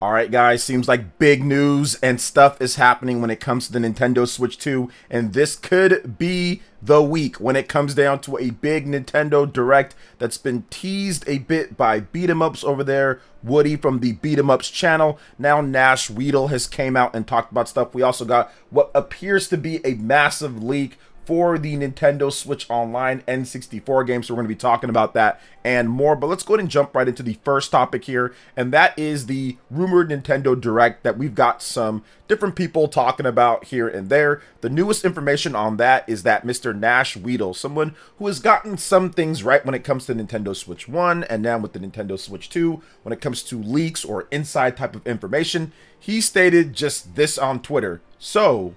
All right, guys, seems like big news and stuff is happening when it comes to the Nintendo Switch 2, and this could be the week when it comes down to a big Nintendo Direct that's been teased a bit by Beat 'em Ups over there. Woody from the Beat 'em Ups channel. Now Nash Weedle has came out and talked about stuff. We also got what appears to be a massive leak for the Nintendo Switch Online N64 game. So we're going to be talking about that and more. But let's go ahead and jump right into the first topic here. And that is the rumored Nintendo Direct that we've got some different people talking about here and there. The newest information on that is that Mr. Nash Weedle, someone who has gotten some things right when it comes to Nintendo Switch 1 and now with the Nintendo Switch 2, when it comes to leaks or inside type of information, he stated just this on Twitter. So,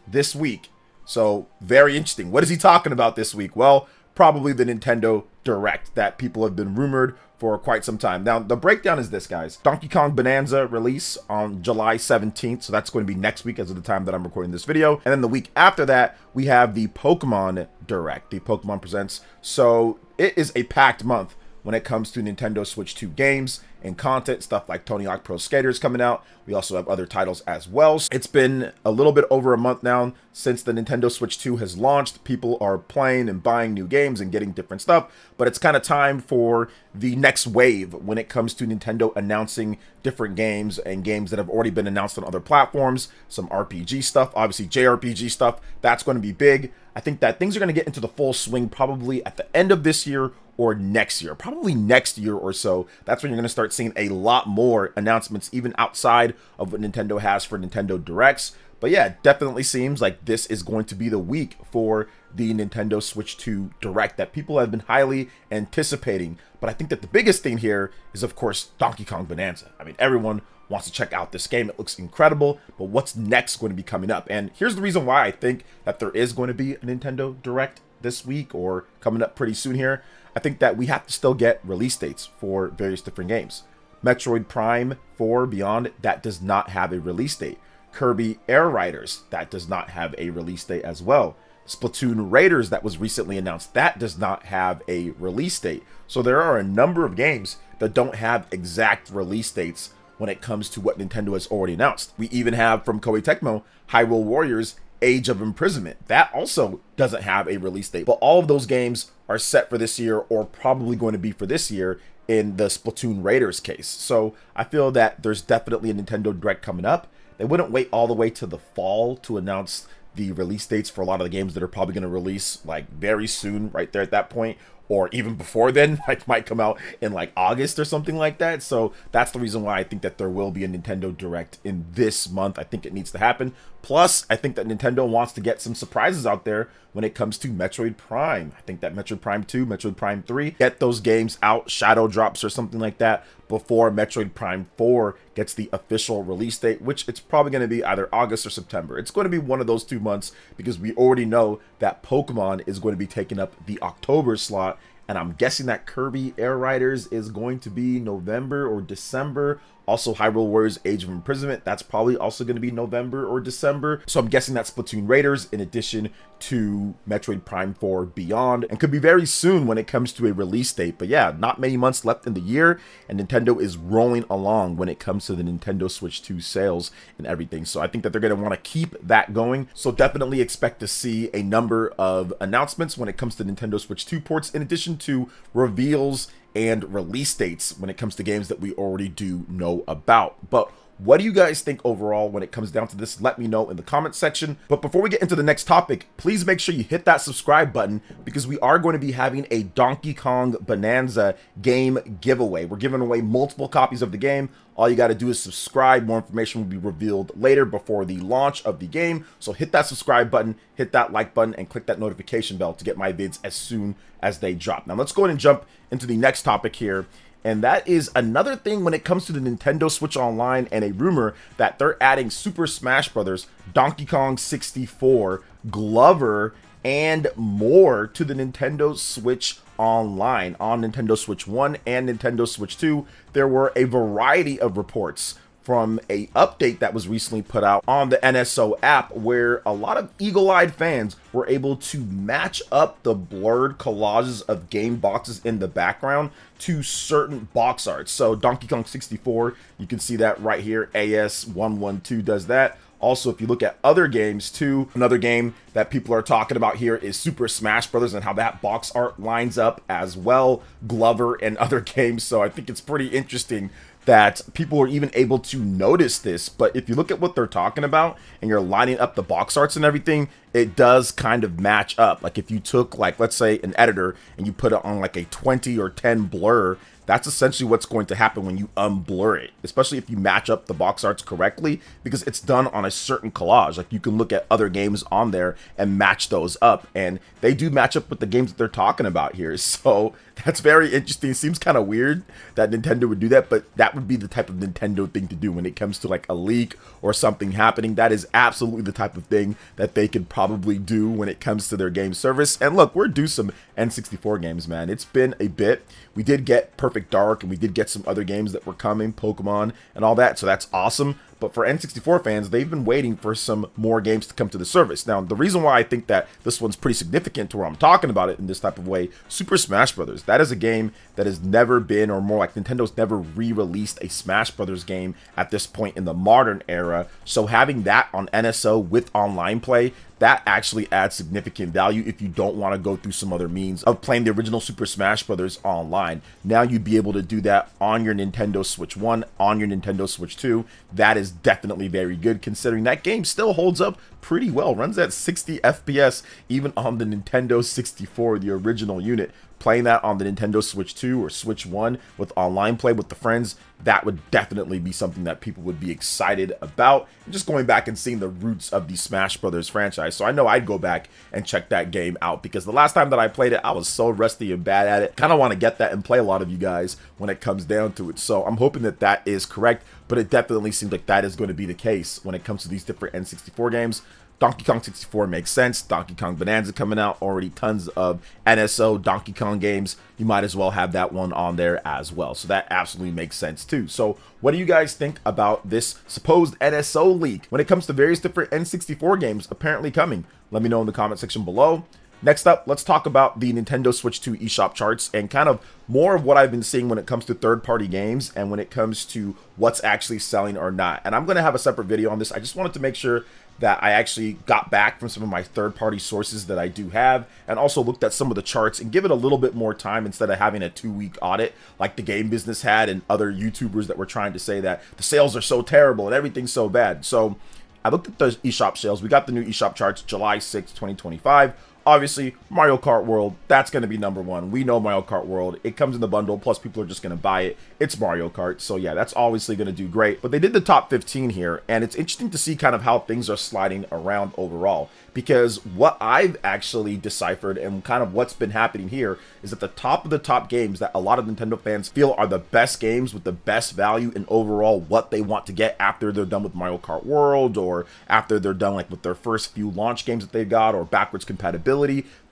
this week. So, very interesting. What is he talking about this week? Well, probably the Nintendo Direct that people have been rumored for quite some time. Now, the breakdown is this, guys. Donkey Kong Bonanza release on July 17th. So that's going to be next week as of the time that I'm recording this video. And then the week after that, we have the Pokemon Direct, the Pokemon Presents. So it is a packed month when it comes to Nintendo Switch 2 games and content, stuff like Tony Hawk Pro Skaters coming out. We also have other titles as well. It's been a little bit over a month now since the Nintendo Switch 2 has launched. People are playing and buying new games and getting different stuff, but it's kind of time for the next wave when it comes to Nintendo announcing different games and games that have already been announced on other platforms. Some RPG stuff, obviously JRPG stuff, that's going to be big. I think that things are going to get into the full swing probably at the end of this year or next year, probably next year or so. That's when you're going to start seeing a lot more announcements, even outside of what Nintendo has for Nintendo Directs. But yeah, it definitely seems like this is going to be the week for the Nintendo Switch 2 Direct that people have been highly anticipating. But I think that the biggest thing here is, of course, Donkey Kong Bonanza. I mean, everyone wants to check out this game. It looks incredible, but what's next going to be coming up? And here's the reason why I think that there is going to be a Nintendo Direct this week or coming up pretty soon here. I think that we have to still get release dates for various different games. Metroid Prime 4 Beyond, that does not have a release date. Kirby Air Riders, that does not have a release date as well. Splatoon Raiders, that was recently announced, that does not have a release date. So there are a number of games that don't have exact release dates when it comes to what Nintendo has already announced. We even have from Koei Tecmo, Hyrule Warriors Age of Imprisonment. That also doesn't have a release date, but all of those games are set for this year or probably going to be for this year in the Splatoon Raiders case. So I feel that there's definitely a Nintendo Direct coming up. They wouldn't wait all the way to the fall to announce the release dates for a lot of the games that are probably going to release like very soon right there at that point, or even before then, like might come out in like August or something like that. So that's the reason why I think that there will be a Nintendo Direct in this month. I think it needs to happen. Plus, I think that Nintendo wants to get some surprises out there when it comes to Metroid Prime. I think that Metroid Prime 2, Metroid Prime 3, get those games out, shadow drops or something like that, before Metroid Prime 4 gets the official release date, which it's probably going to be either August or September. It's going to be one of those 2 months because we already know that Pokemon is going to be taking up the October slot. And I'm guessing that Kirby Air Riders is going to be November or December. Also, Hyrule Warriors Age of Imprisonment, that's probably also going to be November or December. So I'm guessing that Splatoon Raiders, in addition to Metroid Prime 4 Beyond, and could be very soon when it comes to a release date. But yeah, not many months left in the year, and Nintendo is rolling along when it comes to the Nintendo Switch 2 sales and everything. So I think that they're going to want to keep that going. So definitely expect to see a number of announcements when it comes to Nintendo Switch 2 ports, in addition to reveals and release dates when it comes to games that we already do know about. But what do you guys think overall when it comes down to this? Let me know in the comment section. But before we get into the next topic, please make sure you hit that subscribe button because we are going to be having a Donkey Kong Bonanza game giveaway. We're giving away multiple copies of the game. All you got to do is subscribe. More information will be revealed later before the launch of the game. So hit that subscribe button, hit that like button, and click that notification bell to get my vids as soon as they drop. Now let's go ahead and jump into the next topic here. And that is another thing when it comes to the Nintendo Switch Online and a rumor that they're adding Super Smash Bros., Donkey Kong 64, Glover, and more to the Nintendo Switch Online on Nintendo Switch 1 and Nintendo Switch 2. There were a variety of reports from a update that was recently put out on the NSO app, where a lot of eagle-eyed fans were able to match up the blurred collages of game boxes in the background to certain box arts. So Donkey Kong 64, you can see that right here. AS112 does that. Also, if you look at other games too, another game that people are talking about here is Super Smash Bros. And how that box art lines up as well, Glover and other games. So I think it's pretty interesting that people are even able to notice this. But if you look at what they're talking about and you're lining up the box arts and everything, it does kind of match up. Like if you took, like, let's say an editor and you put it on like a 20 or 10 blur, that's essentially what's going to happen when you unblur it, especially if you match up the box arts correctly, because it's done on a certain collage. Like you can look at other games on there and match those up, and they do match up with the games that they're talking about here. So that's very interesting. It seems kind of weird that Nintendo would do that, but that would be the type of Nintendo thing to do when it comes to like a leak or something happening. That is absolutely the type of thing that they could probably do when it comes to their game service. And look, we're due some N64 games, man. It's been a bit. We did get Perfect Dark, and we did get some other games that were coming, Pokemon and all that, so that's awesome. But for N64 fans, they've been waiting for some more games to come to the service. Now, the reason why I think that this one's pretty significant to where I'm talking about it in this type of way, Super Smash Bros. That is a game that has never been, or more like Nintendo's never re-released a Smash Bros. Game at this point in the modern era. So having that on NSO with online play, that actually adds significant value if you don't want to go through some other means of playing the original Super Smash Bros. Online. Now you'd be able to do that on your Nintendo Switch 1, on your Nintendo Switch 2. That is definitely very good, considering that game still holds up pretty well. Runs at 60 FPS even on the Nintendo 64, the original unit. Playing that on the Nintendo Switch 2 or Switch 1 with online play with the friends, that would definitely be something that people would be excited about. And just going back and seeing the roots of the Smash Brothers franchise. So I know I'd go back and check that game out, because the last time that I played it, I was so rusty and bad at it. Kind of want to get that and play a lot of you guys when it comes down to it. So I'm hoping that that is correct, but it definitely seems like that is going to be the case when it comes to these different N64 games. Donkey Kong 64 makes sense. Donkey Kong Bonanza coming out, already tons of NSO Donkey Kong games. You might as well have that one on there as well. So that absolutely makes sense too. So what do you guys think about this supposed NSO leak when it comes to various different N64 games apparently coming? Let me know in the comment section below. Next up, let's talk about the Nintendo Switch 2 eShop charts and kind of more of what I've been seeing when it comes to third-party games and when it comes to what's actually selling or not. And I'm going to have a separate video on this. I just wanted to make sure that I actually got back from some of my third-party sources that I do have, and also looked at some of the charts and give it a little bit more time instead of having a 2-week audit like the Game Business had and other YouTubers that were trying to say that the sales are so terrible and everything's so bad. So I looked at the eShop sales. We got the new eShop charts July 6, 2025. Obviously, Mario Kart World, that's going to be #1. We know Mario Kart World. It comes in the bundle, plus people are just going to buy it. It's Mario Kart, so yeah, that's obviously going to do great. But they did the top 15 here, and it's interesting to see kind of how things are sliding around overall. Because what I've actually deciphered and kind of what's been happening here is that the top of the top games that a lot of Nintendo fans feel are the best games with the best value and overall what they want to get after they're done with Mario Kart World, or after they're done like with their first few launch games that they've got, or backwards compatibility,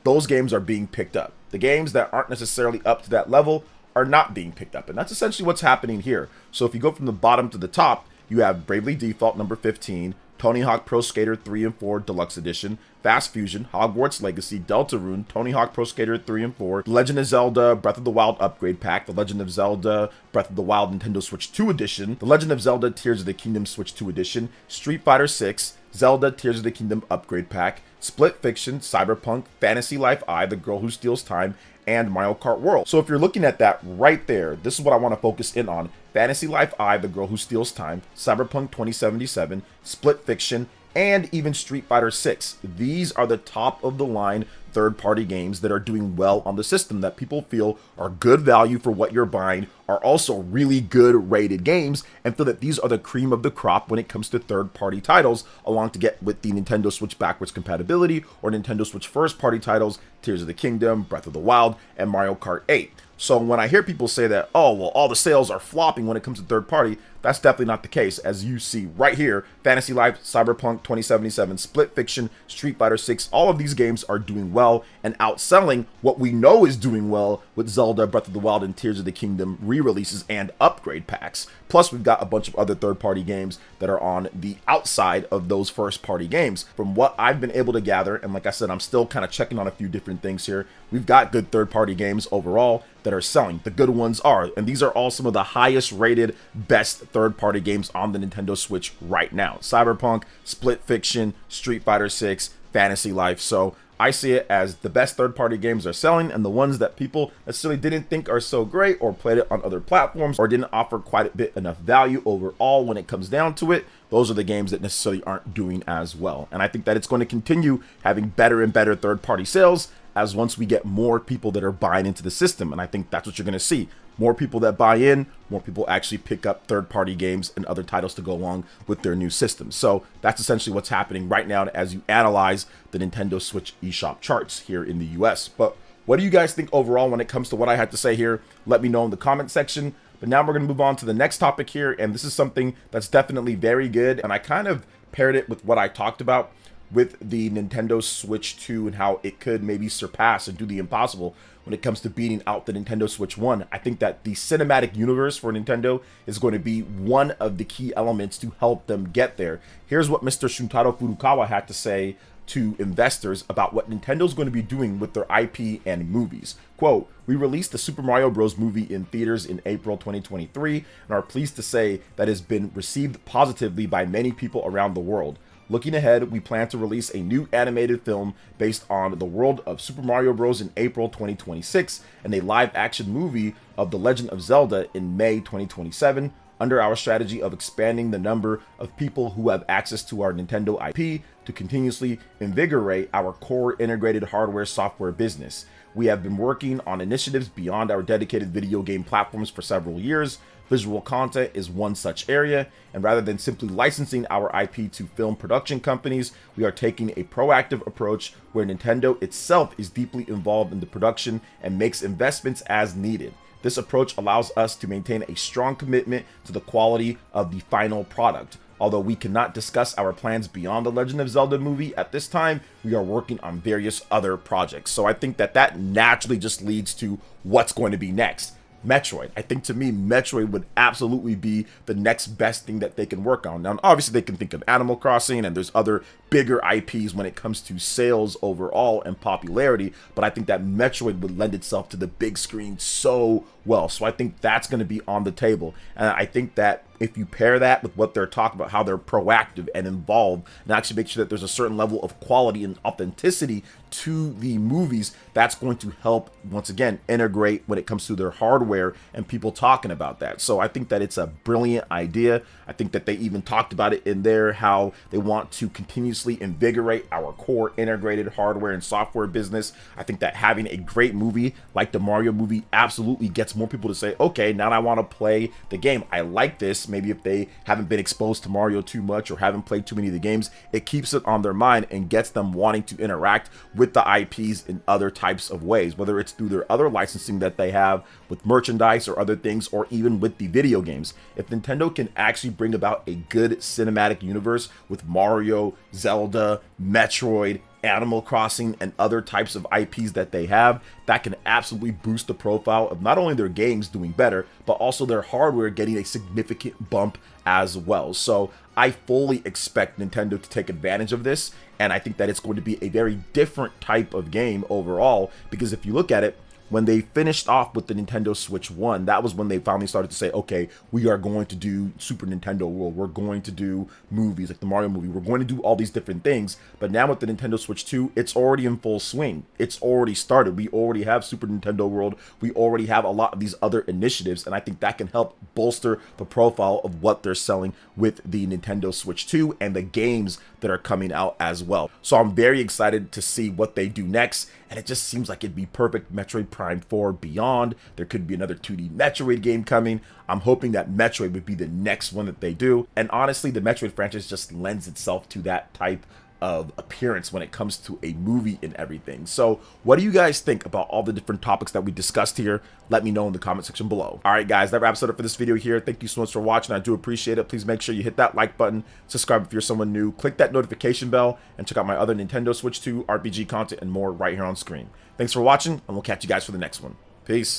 those games are being picked up. The games that aren't necessarily up to that level are not being picked up, and that's essentially what's happening here. So if you go from the bottom to the top, you have Bravely Default number 15, Tony Hawk Pro Skater 3 and 4 Deluxe Edition, Fast Fusion, Hogwarts Legacy, Deltarune, Tony Hawk Pro Skater 3 and 4, The Legend of Zelda Breath of the Wild Upgrade Pack, The Legend of Zelda Breath of the Wild Nintendo Switch 2 Edition, The Legend of Zelda Tears of the Kingdom Switch 2 Edition, Street Fighter 6, Zelda Tears of the Kingdom Upgrade Pack, Split Fiction, Cyberpunk, Fantasy Life I, The Girl Who Steals Time, and Mario Kart World. So if you're looking at that right there, this is what I want to focus in on. Fantasy Life I, The Girl Who Steals Time, Cyberpunk 2077, Split Fiction, and even Street Fighter 6. These are the top of the line third-party games that are doing well on the system, that people feel are good value for what you're buying, are also really good rated games, and feel that these are the cream of the crop when it comes to third-party titles, along to get with the Nintendo Switch backwards compatibility or Nintendo Switch first-party titles, Tears of the Kingdom, Breath of the Wild, and Mario Kart 8. So when I hear people say that, oh, well, all the sales are flopping when it comes to third party, that's definitely not the case. As you see right here, Fantasy Life, Cyberpunk 2077, Split Fiction, Street Fighter 6, all of these games are doing well and outselling what we know is doing well with Zelda, Breath of the Wild, and Tears of the Kingdom re-releases and upgrade packs. Plus, we've got a bunch of other third-party games that are on the outside of those first-party games. From what I've been able to gather, and like I said, I'm still kind of checking on a few different things here, we've got good third-party games overall that are selling. The good ones are, and these are all some of the highest rated, best third-party games on the Nintendo Switch right now. Cyberpunk, Split Fiction, Street Fighter 6, Fantasy Life. So I see it as the best third-party games are selling, and the ones that people necessarily didn't think are so great or played it on other platforms or didn't offer quite a bit enough value overall when it comes down to it, those are the games that necessarily aren't doing as well. And I think that it's going to continue having better and better third-party sales as once we get more people that are buying into the system. And I think that's what you're going to see. More people that buy in, more people actually pick up third-party games and other titles to go along with their new system. So that's essentially what's happening right now as you analyze the Nintendo Switch eShop charts here in the US. But what do you guys think overall when it comes to what I had to say here? Let me know in the comment section. But now we're going to move on to the next topic here, and this is something that's definitely very good, and I kind of paired it with what I talked about with the Nintendo Switch 2 and how it could maybe surpass and do the impossible when it comes to beating out the Nintendo Switch 1. I think that the cinematic universe for Nintendo is going to be one of the key elements to help them get there. Here's what Mr. Shuntaro Furukawa had to say to investors about what Nintendo's going to be doing with their IP and movies. Quote, "We released the Super Mario Bros. Movie in theaters in April 2023 and are pleased to say that it has been received positively by many people around the world. Looking ahead, we plan to release a new animated film based on the world of Super Mario Bros. In April 2026 and a live-action movie of The Legend of Zelda in May 2027, under our strategy of expanding the number of people who have access to our Nintendo IP to continuously invigorate our core integrated hardware-software business. We have been working on initiatives beyond our dedicated video game platforms for several years. Visual content is one such area, and rather than simply licensing our IP to film production companies, we are taking a proactive approach where Nintendo itself is deeply involved in the production and makes investments as needed. This approach allows us to maintain a strong commitment to the quality of the final product. Although we cannot discuss our plans beyond the Legend of Zelda movie at this time, we are working on various other projects." So I think that that naturally just leads to what's going to be next. Metroid. I think to me, Metroid would absolutely be the next best thing that they can work on. Now, obviously, they can think of Animal Crossing, and there's other bigger IPs when it comes to sales overall and popularity, but I think that Metroid would lend itself to the big screen so well. So I think that's going to be on the table. And I think that if you pair that with what they're talking about, how they're proactive and involved, and actually make sure that there's a certain level of quality and authenticity to the movies, that's going to help, once again, integrate when it comes to their hardware and people talking about that. So I think that it's a brilliant idea. I think that they even talked about it in there, how they want to continuously invigorate our core integrated hardware and software business. I think that having a great movie like the Mario movie absolutely gets more people to say, okay, now I want to play the game. I like this. Maybe if they haven't been exposed to Mario too much or haven't played too many of the games, it keeps it on their mind and gets them wanting to interact with the IPs in other types of ways, whether it's through their other licensing that they have with merchandise or other things, or even with the video games. If Nintendo can actually bring about a good cinematic universe with Mario, Zelda, Metroid, Animal Crossing, and other types of IPs that they have, that can absolutely boost the profile of not only their games doing better, but also their hardware getting a significant bump as well. So I fully expect Nintendo to take advantage of this, and I think that it's going to be a very different type of game overall, because if you look at it, when they finished off with the Nintendo Switch 1, that was when they finally started to say, okay, we are going to do Super Nintendo World. We're going to do movies like the Mario movie. We're going to do all these different things. But now with the Nintendo Switch 2, it's already in full swing. It's already started. We already have Super Nintendo World. We already have a lot of these other initiatives. And I think that can help bolster the profile of what they're selling with the Nintendo Switch 2 and the games that are coming out as well. So I'm very excited to see what they do next. And it just seems like it'd be perfect. Metroid Prime 4 Beyond. There could be another 2D Metroid game coming. I'm hoping that Metroid would be the next one that they do. And honestly, the Metroid franchise just lends itself to that type of appearance when it comes to a movie and everything. So what do you guys think about all the different topics that we discussed here? Let me know in the comment section below. All right, guys, that wraps it up for this video here. Thank you so much for watching. I do appreciate it. Please make sure you hit that like button, subscribe if you're someone new, click that notification bell, and check out my other Nintendo Switch 2 RPG content and more right here on screen. Thanks for watching, and we'll catch you guys for the next one. Peace.